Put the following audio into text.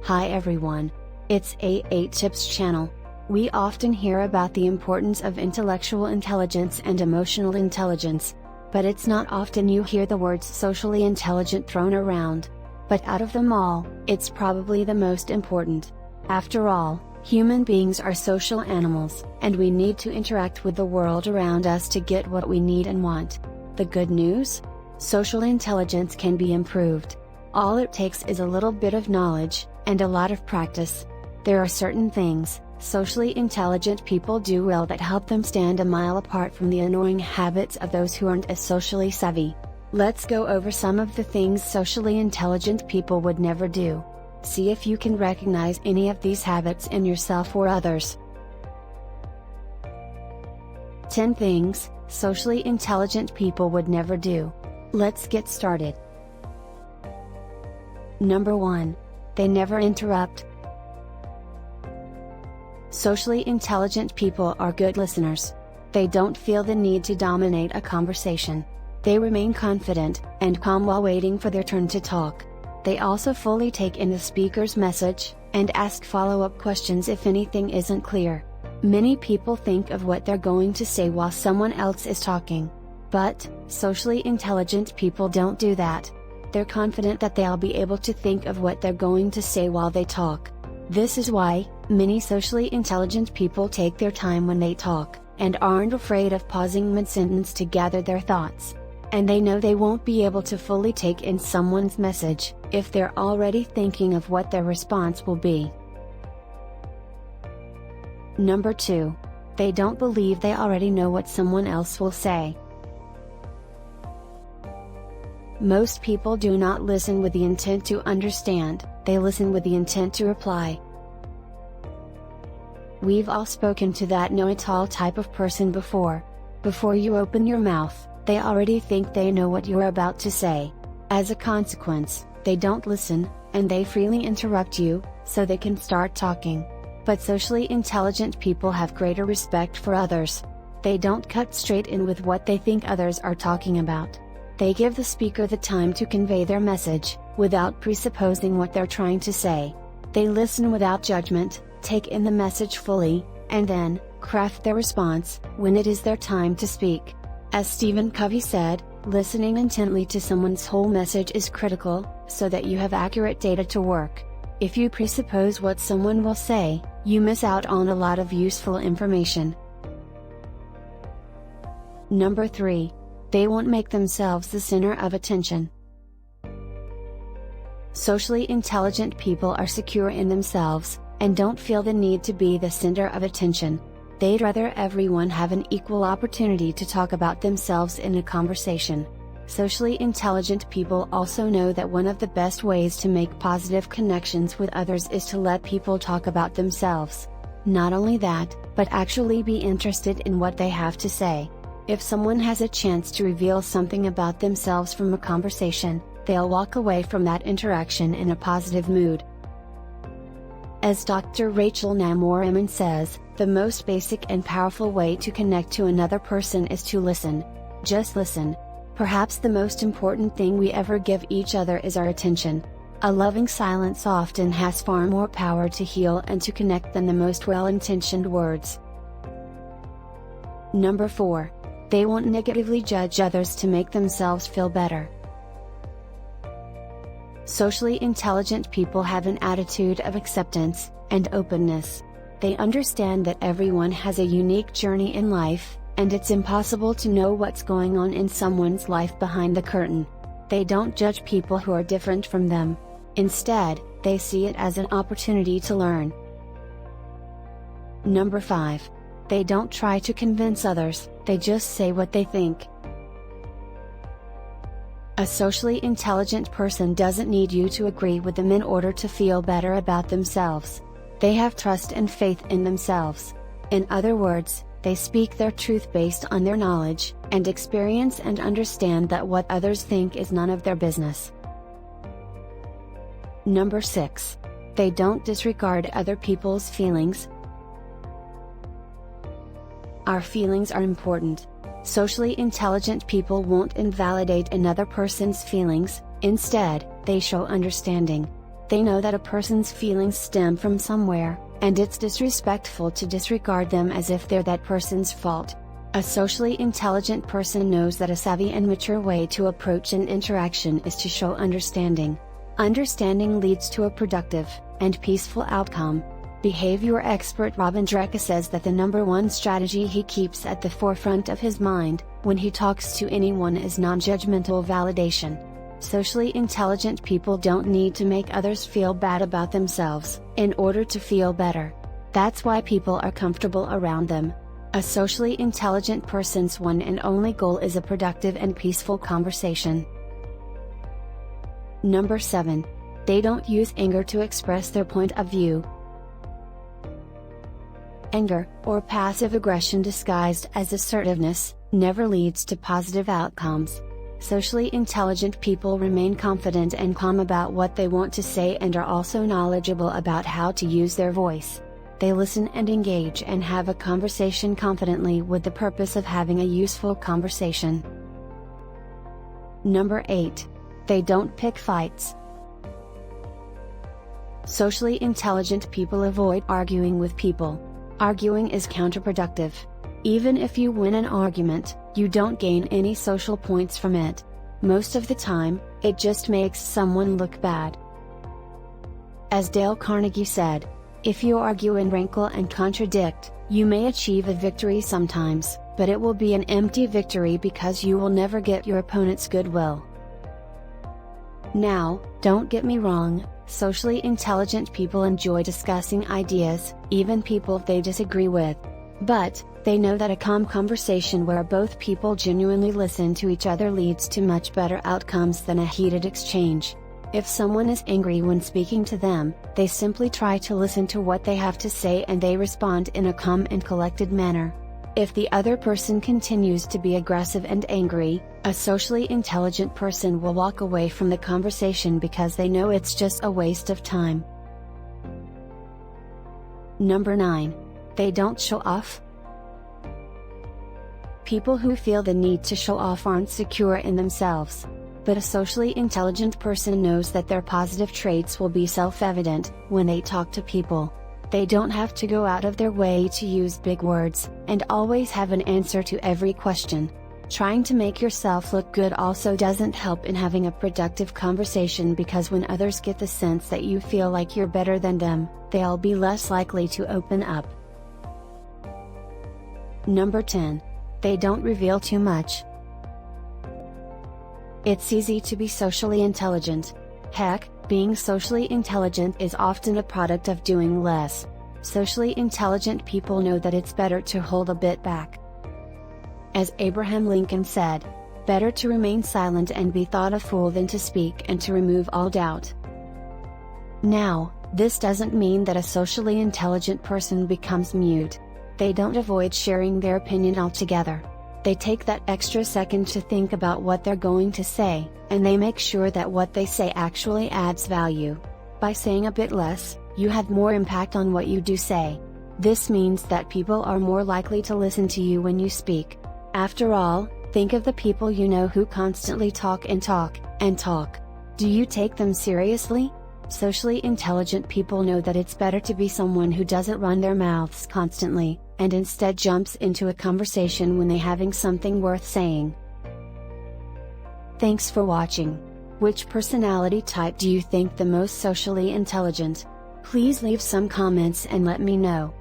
Hi everyone. It's A8 Tips channel. We often hear about the importance of intellectual intelligence and emotional intelligence. But it's not often you hear the words socially intelligent thrown around. But out of them all, it's probably the most important. After all, human beings are social animals, and we need to interact with the world around us to get what we need and want. The good news? Social intelligence can be improved. All it takes is a little bit of knowledge, and a lot of practice. There are certain things socially intelligent people do well that help them stand a mile apart from the annoying habits of those who aren't as socially savvy. Let's go over some of the things socially intelligent people would never do. See if you can recognize any of these habits in yourself or others. 10 things socially intelligent people would never do. Let's get started. Number 1. They never interrupt. Socially intelligent people are good listeners. They don't feel the need to dominate a conversation. They remain confident and calm while waiting for their turn to talk. They also fully take in the speaker's message, and ask follow-up questions if anything isn't clear. Many people think of what they're going to say while someone else is talking. But, socially intelligent people don't do that. They're confident that they'll be able to think of what they're going to say while they talk. This is why, many socially intelligent people take their time when they talk, and aren't afraid of pausing mid-sentence to gather their thoughts. And they know they won't be able to fully take in someone's message, if they're already thinking of what their response will be. Number 2. They don't believe they already know what someone else will say. Most people do not listen with the intent to understand, they listen with the intent to reply. We've all spoken to that know-it-all type of person before. Before you open your mouth, they already think they know what you're about to say. As a consequence, they don't listen, and they freely interrupt you, so they can start talking. But socially intelligent people have greater respect for others. They don't cut straight in with what they think others are talking about. They give the speaker the time to convey their message, without presupposing what they're trying to say. They listen without judgment, take in the message fully, and then, craft their response, when it is their time to speak. As Stephen Covey said, listening intently to someone's whole message is critical, so that you have accurate data to work. If you presuppose what someone will say, you miss out on a lot of useful information. Number 3. They won't make themselves the center of attention. Socially intelligent people are secure in themselves, and don't feel the need to be the center of attention. They'd rather everyone have an equal opportunity to talk about themselves in a conversation. Socially intelligent people also know that one of the best ways to make positive connections with others is to let people talk about themselves. Not only that, but actually be interested in what they have to say. If someone has a chance to reveal something about themselves from a conversation, they'll walk away from that interaction in a positive mood. As Dr. Rachel Namour says, the most basic and powerful way to connect to another person is to listen. Just listen. Perhaps the most important thing we ever give each other is our attention. A loving silence often has far more power to heal and to connect than the most well-intentioned words. Number 4. They won't negatively judge others to make themselves feel better. Socially intelligent people have an attitude of acceptance and openness. They understand that everyone has a unique journey in life, and it's impossible to know what's going on in someone's life behind the curtain. They don't judge people who are different from them. Instead, they see it as an opportunity to learn. Number 5. They don't try to convince others, they just say what they think. A socially intelligent person doesn't need you to agree with them in order to feel better about themselves. They have trust and faith in themselves. In other words, they speak their truth based on their knowledge and experience and understand that what others think is none of their business. Number 6. They don't disregard other people's feelings. Our feelings are important. Socially intelligent people won't invalidate another person's feelings, instead, they show understanding. They know that a person's feelings stem from somewhere, and it's disrespectful to disregard them as if they're that person's fault. A socially intelligent person knows that a savvy and mature way to approach an interaction is to show understanding. Understanding leads to a productive and peaceful outcome. Behavior expert Robin Drecka says that the #1 strategy he keeps at the forefront of his mind, when he talks to anyone, is non-judgmental validation. Socially intelligent people don't need to make others feel bad about themselves, in order to feel better. That's why people are comfortable around them. A socially intelligent person's one and only goal is a productive and peaceful conversation. Number 7. They don't use anger to express their point of view. Anger, or passive aggression disguised as assertiveness, never leads to positive outcomes. Socially intelligent people remain confident and calm about what they want to say and are also knowledgeable about how to use their voice. They listen and engage and have a conversation confidently with the purpose of having a useful conversation. Number 8. They don't pick fights. Socially intelligent people avoid arguing with people. Arguing is counterproductive. Even if you win an argument, you don't gain any social points from it. Most of the time, it just makes someone look bad. As Dale Carnegie said, if you argue and rankle and contradict, you may achieve a victory sometimes, but it will be an empty victory because you will never get your opponent's goodwill. Now, don't get me wrong, socially intelligent people enjoy discussing ideas, even people they disagree with. But, they know that a calm conversation where both people genuinely listen to each other leads to much better outcomes than a heated exchange. If someone is angry when speaking to them, they simply try to listen to what they have to say and they respond in a calm and collected manner. If the other person continues to be aggressive and angry, a socially intelligent person will walk away from the conversation because they know it's just a waste of time. Number 9. They don't show off. People who feel the need to show off aren't secure in themselves. But a socially intelligent person knows that their positive traits will be self-evident when they talk to people. They don't have to go out of their way to use big words, and always have an answer to every question. Trying to make yourself look good also doesn't help in having a productive conversation, because when others get the sense that you feel like you're better than them, they'll be less likely to open up. Number 10. They don't reveal too much. It's easy to be socially intelligent. Heck, being socially intelligent is often a product of doing less. Socially intelligent people know that it's better to hold a bit back. As Abraham Lincoln said, "Better to remain silent and be thought a fool than to speak and to remove all doubt." Now, this doesn't mean that a socially intelligent person becomes mute. They don't avoid sharing their opinion altogether. They take that extra second to think about what they're going to say, and they make sure that what they say actually adds value. By saying a bit less, you have more impact on what you do say. This means that people are more likely to listen to you when you speak. After all, think of the people you know who constantly talk and talk, and talk. Do you take them seriously? Socially intelligent people know that it's better to be someone who doesn't run their mouths constantly, and instead jumps into a conversation when they're having something worth saying. Thanks for watching. Which personality type do you think the most socially intelligent? Please leave some comments and let me know.